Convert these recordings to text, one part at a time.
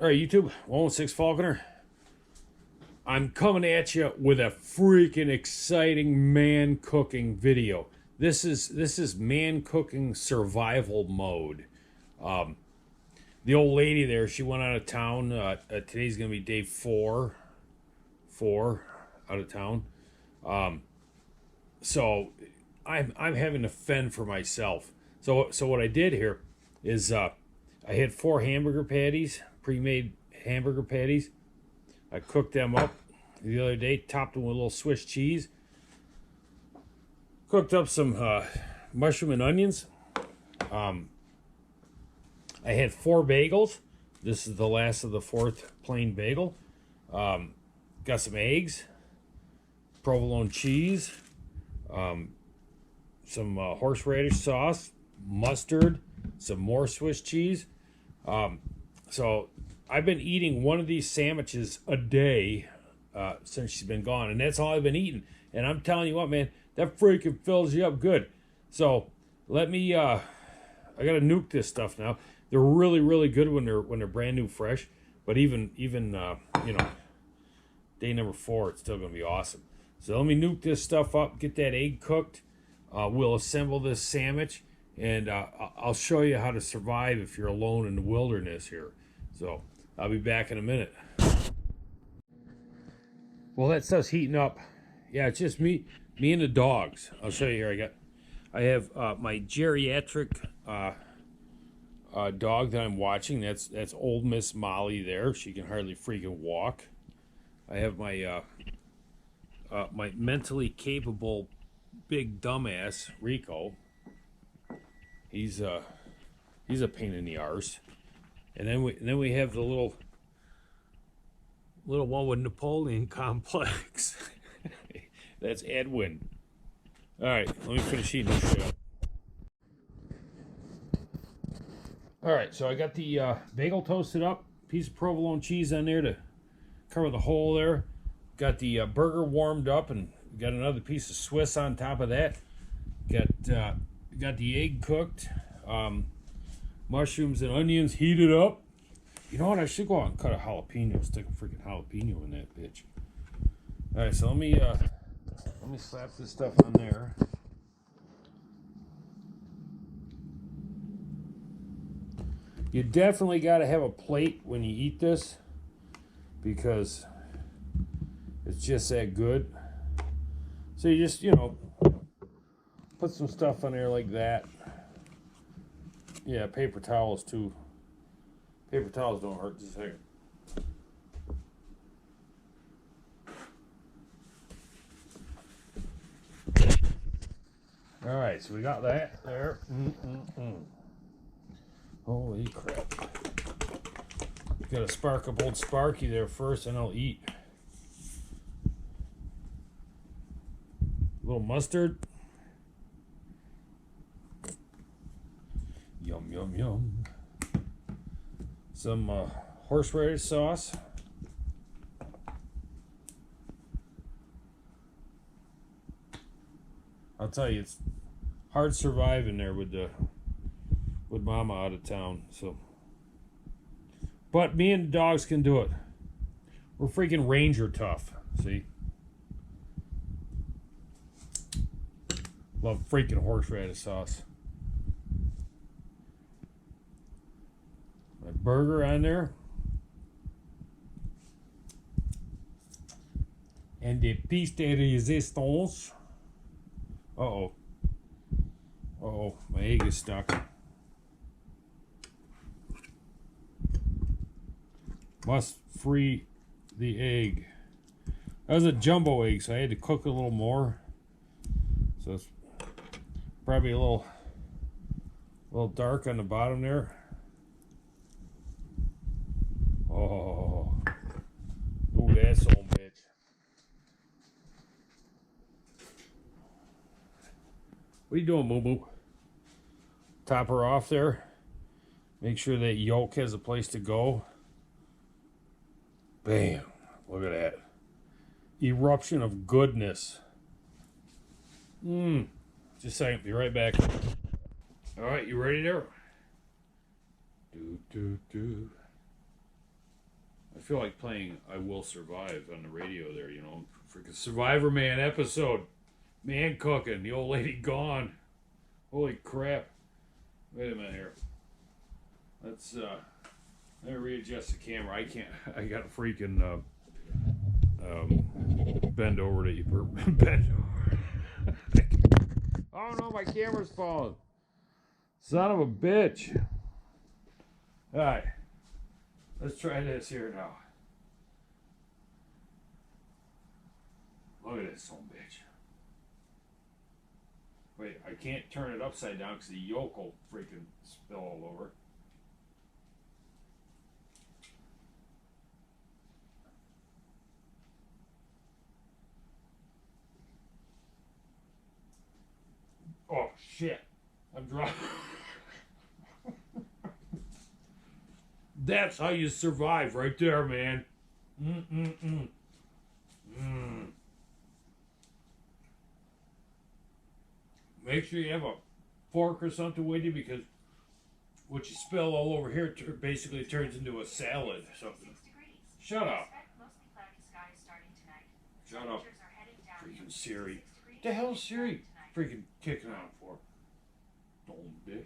All right, YouTube, 116 Falconer. I'm coming at you with a freaking exciting man cooking video. This is man cooking survival mode. The old lady there, she went out of town. Today's gonna be day four out of town. So I'm having to fend for myself. So what I did here is I had 4 hamburger patties, pre-made hamburger patties. I cooked them up the other day, topped them with a little Swiss cheese. Cooked up some mushroom and onions. I had 4 bagels. This is the last of the 4th plain bagel. Got some eggs, provolone cheese, some horseradish sauce, mustard, some more Swiss cheese. So I've been eating one of these sandwiches a day since she's been gone, and that's all I've been eating. And I'm telling you what, man, that freaking fills you up good. So let me I gotta nuke this stuff now. They're really, really good when they're brand new, fresh. But even you know, day number 4, it's still gonna be awesome. So let me nuke this stuff up, get that egg cooked. We'll assemble this sandwich, and I'll show you how to survive if you're alone in the wilderness here. So I'll be back in a minute. Well, that stuff's heating up. Yeah, it's just me and the dogs. I'll show you here. I have my geriatric dog that I'm watching. That's old Miss Molly there. She can hardly freaking walk. I have my my mentally capable big dumbass Rico. He's a pain in the arse. And then we have the little one with Napoleon complex. That's Edwin. All right, let me finish eating this shit. All right, so I got the bagel toasted up, piece of provolone cheese on there to cover the hole there. Got the burger warmed up, and got another piece of Swiss on top of that. Got the egg cooked. Mushrooms and onions heated up. You know what? I should go out and cut a jalapeno. Stick a freaking jalapeno in that bitch. All right, so let me slap this stuff on there. You definitely got to have a plate when you eat this, because it's just that good. So you just, you know, put some stuff on there like that. Yeah, paper towels too. Paper towels don't hurt. Just a second. All right, so we got that there. Holy crap. Gotta spark up old Sparky there first, and I'll eat. A little mustard. Yum, yum, yum. Some horseradish sauce. I'll tell you, it's hard surviving there with Mama out of town. So, but me and the dogs can do it. We're freaking Ranger tough. See, love freaking horseradish sauce. My burger on there, and the piece de resistance. Uh oh, my egg is stuck. Must free the egg. That was a jumbo egg, so I had to cook a little more. So it's probably a little dark on the bottom there. Oh, ooh, that's old bitch. What are you doing, Moo Moo? Top her off there. Make sure that yolk has a place to go. Bam. Look at that. Eruption of goodness. Just a second. Be right back. All right, you ready there? Do. feel like playing I Will Survive on the radio there, you know. Freaking Survivor Man episode. Man cooking. The old lady gone. Holy crap. Wait a minute here. Let's let me readjust the camera. I can't. I got a freaking bend over to you. Bend over. Oh no, my camera's falling. Son of a bitch. Alright. Let's try this here now. Look at this son of a bitch. Wait, I can't turn it upside down because the yolk will freaking spill all over. Oh shit. I'm dropping. That's how you survive right there, man. Make sure you have a fork or something with you, because what you spill all over here basically turns into a salad or something. Shut up. Shut up. Freaking Siri. What the hell is Siri freaking kicking on for? Dumb bitch.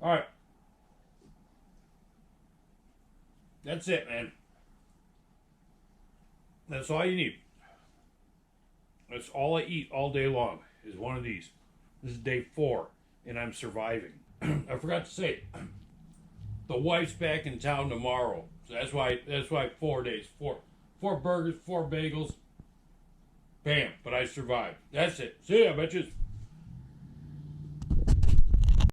Alright. That's it, man. That's all you need. That's all I eat all day long is one of these. This is day 4, and I'm surviving. I forgot to say, the wife's back in town tomorrow, so that's why 4 days, four burgers, 4 bagels, bam. But I survived. That's it. See ya, bitches.